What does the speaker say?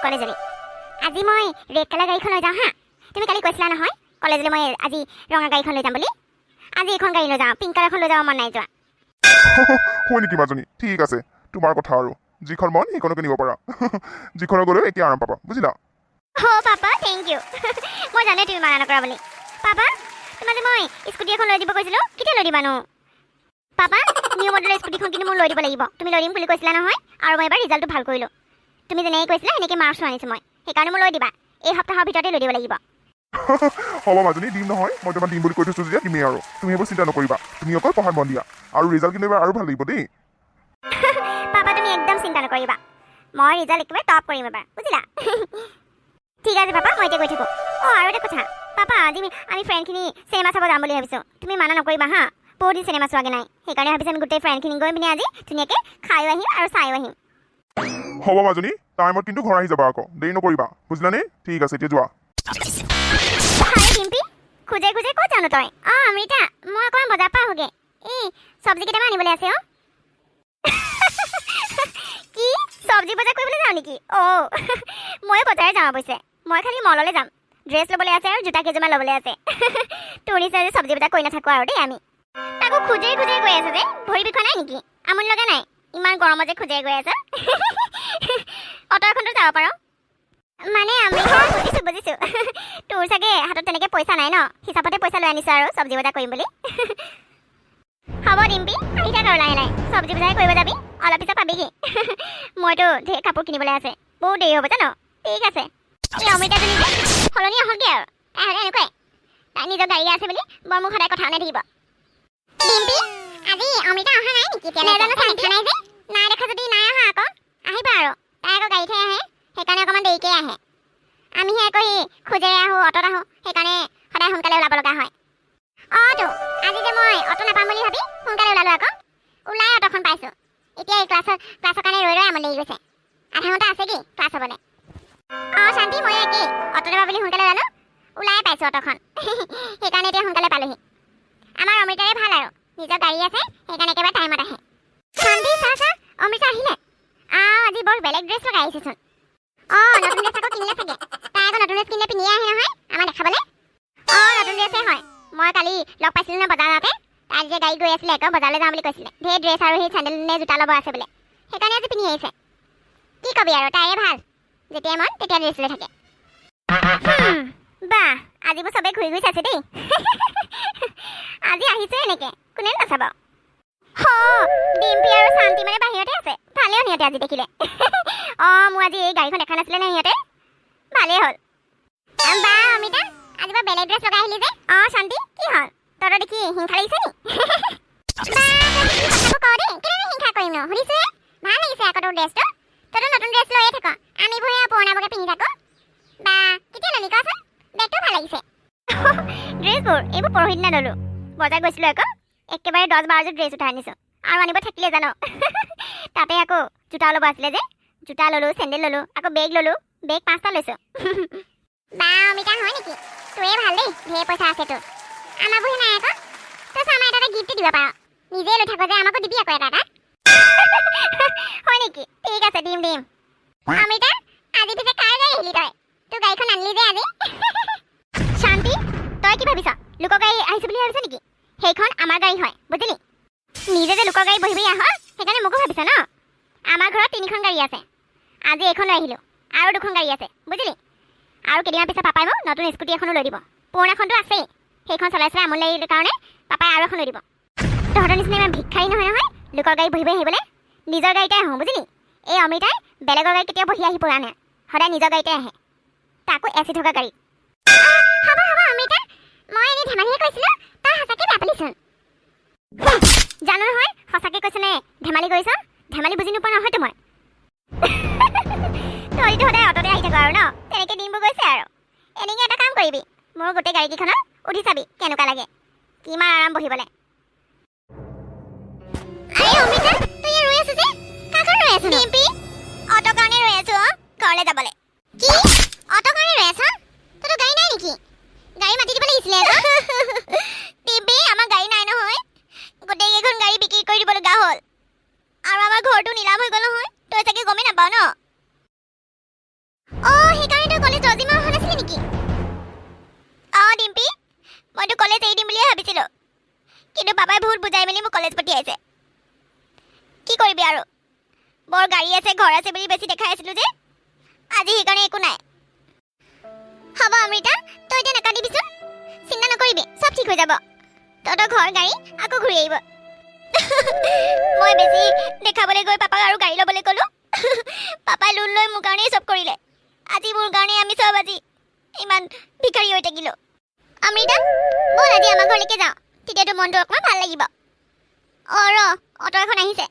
কলেজলৈ আজি মই ৰেড কালাৰ গাড়ীখন লৈ যাওঁ হা তুমি কালি কৈছিলা নহয় কলেজলৈ মই আজি ৰঙা গাড়ীখন লৈ যাম বুলি আজি এখন গাড়ী লৈ যাওঁ পিংক কালাৰখন লৈ যাব মন নাই যোৱা হয় নেকি মাজনী ঠিক আছে তোমাৰ কথা আৰু যিখন মন সেইখনকে নিব পাৰা যিখনৰ গ'লেও একে আৰাম পাবা বুজিলা পাপা থেংক ইউ মই জানো তুমি মানা নকৰা বুলি পাপা তোমাক যে মই স্কুটি এখন লৈ দিব কৈছিলোঁ কেতিয়া লৈ দিবানো পাপা নিউ মডেলৰ স্কুটিখন কিন্তু মোৰ লৈ দিব লাগিব তুমি লৈ দিম বুলি কৈছিলা নহয় আৰু মই এবাৰ ৰিজাল্টটো ভাল কৰিলোঁ তুমি যেনেকৈ কৈছিলা সেনেকৈ মাৰ্কছো আনিছোঁ মই সেইকাৰণে মই লৈ দিবা এই সপ্তাহৰ ভিতৰতে লৈ দিব লাগিব হ'ব মাজনী দিম নহয় মই তোমাক দিম বুলি কৈ থৈছোঁ যেতিয়া দিমেই আৰু তুমি এইবোৰ চিন্তা নকৰিবা তুমি অকল পঢ়াত মন দিয়া আৰু ৰিজাল্ট কিন্তু এবাৰ আৰু ভাল লাগিব দেই পাপা তুমি একদম চিন্তা নকৰিবা মই ৰিজাল্ট একেবাৰে টপ কৰিম এবাৰ বুজিলা ঠিক আছে পাপা মই এতিয়া গৈ থাকোঁ আৰু এটা কথা পাপা আজি আমি ফ্ৰেণ্ডখিনি চিনেমা চাব যাম বুলি ভাবিছোঁ তুমি মানা নকৰিবা হা বহুত দিন চিনেমা চোৱাগৈ নাই সেইকাৰণে ভাবিছোঁ আমি গোটেই ফ্ৰেণ্ডখিনি গৈ পিনে আজি ধুনীয়াকৈ খায়ো আহিম আৰু চায়ো আহিম হ'ব মাজনী টাইমত কিন্তু ঘৰ আহি যাবা আকৌ দেৰি নকৰিবা বুজিলানে ঠিক আছে এতিয়া যোৱা ডিম্পি খোজে খোজে ক'ত যাওঁ তই অমৃতা মই অকণমান বজাৰ পৰা আহোঁগৈ এই চব্জি কেইটামান আনিবলৈ আছে কি চব্জি বজাৰ কৰিবলৈ যাওঁ নেকি ময়ো বজাৰে যাওঁ অৱশ্যে মই খালি মললৈ যাম ড্ৰেছ ল'বলৈ আছে আৰু জোতা কেইযোৰমান ল'বলৈ আছে তোৰ নিচিনা যে চব্জি বজাৰ কৰি নাথাকোঁ আৰু দেই আমি তাকো খোজে খোজে গৈ আছে যে ভৰি বিষোৱা নাই নেকি আমনি লগা নাই ইমান গৰমত যে খোজে গৈ আছে অটো এখনতো যাব পাৰোঁ মানে আমি বুজিছোঁ তোৰ চাগে হাতত তেনেকৈ পইচা নাই ন হিচাপতে পইচা লৈ আনিছোঁ আৰু চব্জি বজাৰ কৰিম বুলি হ'ব ডিম্পি আহি থাক আৰু লাহে লাহে চব্জি বজাৰ কৰিব যাবি অলপ পিছত পাবিহি মইতো ঢেৰ কাপোৰ কিনিবলৈ আছে বহুত দেৰি হ'ব জানো ঠিক আছে এই অমৃতাজনী যে সলনি আহকগৈ আৰু তাই হ'লে এনেকুৱাই তাই নিজৰ গাড়ী আছে বুলি বৰ মোক সদায় কথা শুনাই থাকিব ডিম্পি আজি অমৃতা অহা নাই নেকি নাজানো দেখা নাই যে নাই দেখা যদি নাই অহা আকৌ আহিবা আৰু তাই আকৌ গাড়ীতহে আহে সেইকাৰণে অকণমান দেৰিকৈ আহে আমিহে আকৌ খোজেৰে আহোঁ অটত আহোঁ সেইকাৰণে সদায় সোনকালে ওলাব লগা হয় তো আজি যে মই অটো নাপাম বুলি ভাবি সোনকালে ওলালোঁ আকৌ ওলাই অটোখন পাইছোঁ এতিয়া এই ক্লাছৰ কাৰণে ৰৈ ৰৈ আমনি লাগি গৈছে আধা ঘণ্টা আছে কি ক্লাছ হ'বলৈ শান্তি মই একেই অটো নাপাম বুলি সোনকালে ওলালোঁ ওলাই পাইছোঁ অটোখন সেইকাৰণে এতিয়া সোনকালে পালোহি আমাৰ অমৃতাৰে ভাল আৰু নিজৰ গাড়ী আছে সেইকাৰণে একেবাৰে টাইমত আহে শান্তি চা অমৃতা আহিলে আজি বৰ বেলেগ ড্ৰেছ লগাই আহিছেচোন নতুন ড্ৰেছ আকৌ কিনিলে চাগে তাই আকৌ নতুন ড্ৰেছ কিনিলে পিন্ধিয়ে আহে নহয় আমাক দেখাবলৈ নতুন ড্ৰেছেই হয় মই কালি লগ পাইছিলোঁ ন বজাৰতে তাই যে গাড়ী গৈ আছিলে আকৌ বজাৰলৈ যাওঁ বুলি কৈছিলে ঢেৰ ড্ৰেছ আৰু সেই চেণ্ডেল নে জোতা ল'ব আছে বোলে সেইকাৰণে আজি পিন্ধি আহিছে কি কবি আৰু তাইৰে ভাল যেতিয়াই মন তেতিয়া ড্ৰেছ লৈ থাকে বাহ আজিবোৰ চবেই ঘূৰি ঘূৰি চাইছে দেই আজি আহিছে এনেকৈ কোনে নাচাব ডিম্পি আৰু শান্তি মানে বাহিৰতে আছে ভালেই হ'ল সিহঁতে আজি দেখিলে মোৰ আজি এই গাড়ীখন দেখা নাছিলে নে সিহঁতে ভালেই হ'ল বা অমিতা আজি বাৰু বেলেগ ড্ৰেছ লগাই আহিলি যে শান্তি কি হ'ল তহঁতৰ দেখি হিংসা লাগিছে নি হিংসা কৰিম ন শুনিছোঁ ভাল লাগিছে আকৌ তোৰ ড্ৰেছটো তহঁতৰ নতুন ড্ৰেছ লৈয়ে থাক আমিবোৰহে পুৰণাবোৰকে পিন্ধি থাকোঁ বা কেতিয়া ল'লি কচোন বেগটো ভাল লাগিছে ড্ৰেছবোৰ এইবোৰ পৰহি দিনা ল'লোঁ বজাৰ গৈছিলোঁ আকৌ একেবাৰে 10-12যোৰ ড্ৰেছ উঠাই আনিছোঁ আৰু আনিব থাকিলে জানো তাতে আকৌ জোতা ল'ব আছিলে যে জোতা ল'লোঁ চেণ্ডেল ল'লোঁ আকৌ বেগ ল'লোঁ বেগ 5টা লৈছোঁ বা অমিতা হয় নেকি তোৰে ভাল দেই ঢেৰ পইচা আছে তোৰ আমাৰবোৰহে নাই আকৌ তই আমাৰ এটা গিফ্ট দিব পাৰ নিজে লৈ থাকো যে আমাকো দিবি আকৌ এটা হয় নেকি ঠিক আছে দিম অমিতা আজি পিছে কাৰ গাড়ী আহিলি তই তোৰ গাড়ীখন আনিলি যে আজি শান্তি তই কি ভাবিছ লোকৰ গাড়ী আহিছোঁ বুলি ভাবিছ নেকি সেইখন আমাৰ গাড়ী হয় বুজিলি নিজে যে লোকৰ গাড়ী বহি আহ সেইকাৰণে মোকো ভাবিছ ন আমাৰ ঘৰত 3খন গাড়ী আছে আজি এইখন লৈ আহিলোঁ আৰু 2খন গাড়ী আছে বুজিলি আৰু কেইদিনমান পিছত পাপাই মোক নতুন স্কুটি এখনো লৈ দিব পুৰণাখনতো আছেই সেইখন চলাই আমনি লাগিলে কাৰণে পাপাই আৰু এখন লৈ দিব তহঁতৰ নিচিনা ইমান ভিক্ষাৰী নহয় লোকৰ গাড়ী বহি আহিবলৈ নিজৰ গাড়ীতে আহোঁ বুজিলি এই অমৃতাই বেলেগৰ গাড়ী কেতিয়াও বহি আহি পৰা নাই সদায় নিজৰ গাড়ীতে আহে তাকো এচি থকা গাড়ী হ'ব অমৃতা মই এনেই ধেমালিহে কৈছিলোঁ তই সঁচাকৈ বেয়া পালিচোন জানো নহয় সঁচাকৈ কৈছ নে ধেমালি কৰিছ ধেমালি বুজি নোপোৱা নহয়তো মই তইতো সদায় অটতে আহি থাক আৰু ন তেনেকৈ দিনবোৰ গৈছে আৰু এনেকৈ এটা কাম কৰিবি মোৰ গোটেই গাড়ীকেইখনত উঠি চাবি কেনেকুৱা লাগে কিমান আৰাম বহিবলৈ অমৃতা তই ৰৈ আছো যে কাক ৰৈ আছো ডিম্পি অটো কাৰণে ৰৈ আছো ঘৰলৈ যাবলৈ কি অটো কাৰণে ৰৈ আছ তোৰ গাড়ী নাই নেকি গাড়ী মাতি দিব লাগিছিলে ডিম্পি আমাৰ গাড়ী নাই নহয় গোটেইকেইখন গাড়ী বিক্ৰী কৰি দিব লগা হ'ল আৰু আমাৰ ঘৰটো নিলাম হৈ গ'ল নহয় তই চাগে গমেই নাপাৱ ন বুলিয়ে ভাবিছিলোঁ কিন্তু পাপাই বহুত বুজাই মেলি মোক কলেজ পঠিয়াইছে কি কৰিবি আৰু বৰ গাড়ী আছে ঘৰ আছে বুলি বেছি দেখাই আছিলোঁ যে আজি সেইকাৰণে একো নাই হ'ব অমৃতা তই এতিয়া নাকান্দিবিচোন চিন্তা নকৰিবি চব ঠিক হৈ যাব তহঁতৰ ঘৰ গাড়ী আকৌ ঘূৰি আহিব মই বেছি দেখাবলৈ গৈ পাপাক আৰু গাড়ী ল'বলৈ ক'লোঁ পাপাই লোন লৈ মোৰ কাৰণেই চব কৰিলে আজি মোৰ কাৰণে আমি চব আজি ইমান ভিখাৰী হৈ থাকিলোঁ অমৃতা ব'ল আজি আমাৰ ঘৰলৈকে যাওঁ তেতিয়াতো মনটো অকণমান ভাল লাগিব ৰ অটো এখন আহিছে